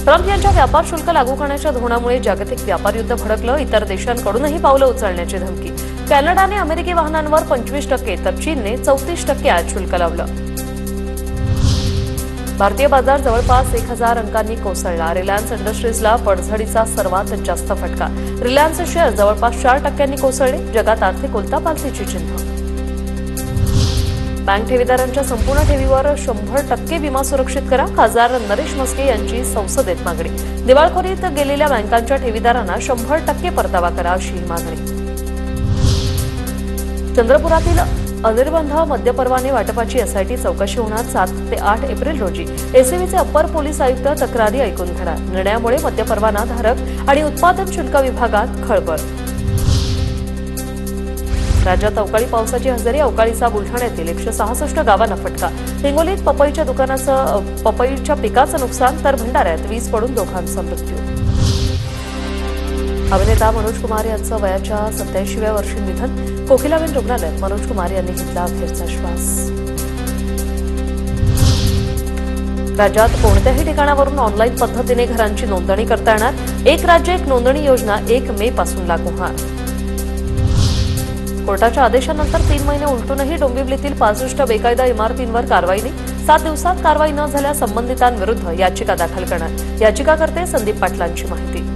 Trump यांच्या व्यापार शुल्क लागू करण्याच्या धोरणामुळे जागतिक व्यापार युद्ध भडकलं। इतर देशांकडूनही पावलं उचलण्याची धमकी। कॅनडाने अमेरिकी वाहनांवर 25% तर चीनने 34% आयात शुल्क लावलं। भारतीय बाजार जवळपास 1000 अंकांनी कोसळला। रिलायन्स इंडस्ट्रीजला पडझडीचा सर्वात जास्त फटका। रिलायन्स शेअर जवळपास 4% कोसळले। जगात आर्थिक उलथापालथीची चिन्ह। बँक ठेवीदारांच्या संपूर्ण ठेवीवर 100% विमा सुरक्षित करा। खासदार नरेश म्हस्के यांची संसदेत मागणी। दिवाळखोरीत गेलेल्या बँकांच्या ठेवीदारांना 100% परतावा करा अशी मागणी। चंद्रपुरातील अनिर्बंध मद्यपरवाने वाटपाची एसआयटी चौकशी होणार। 7 ते 8 एप्रिल रोजी एसीबीचे अप्पर पोलीस आयुक्त तक्रारी ऐकून घेणार। निर्णयामुळे मद्यपरवाना धारक आणि उत्पादन शुल्क विभागात खळबळ। राज्यात अवकाळी पावसाची हजेरी। अवकाळीचा बुलढाण्यातील 166 गावांना फटका। हिंगोलीत पपईच्या पिकाचं नुकसान तर भंडाऱ्यात वीज पडून दोघांचा मृत्यू। अभिनेता मनोज कुमार यांचं वयाच्या 87व्या वर्षी निधन। कोकिलाबेन रुग्णालयात मनोज कुमार यांनी घेतला अखेरचा श्वास। राज्यात कोणत्याही ठिकाणावरून ऑनलाईन पद्धतीने घरांची नोंदणी करता येणार। एक राज्य एक नोंदणी योजना 1 मे पासून लागू होणार। कोर्टाच्या आदेशानंतर 3 महिने उलटूनही डोंबिवलीतील 65 बेकायदा इमारतींवर कारवाई नाही। 7 दिवसात कारवाई न झाल्यास संबंधितांविरुद्ध याचिका दाखल करणार। याचिकाकर्ते संदीप पाटलांची माहिती।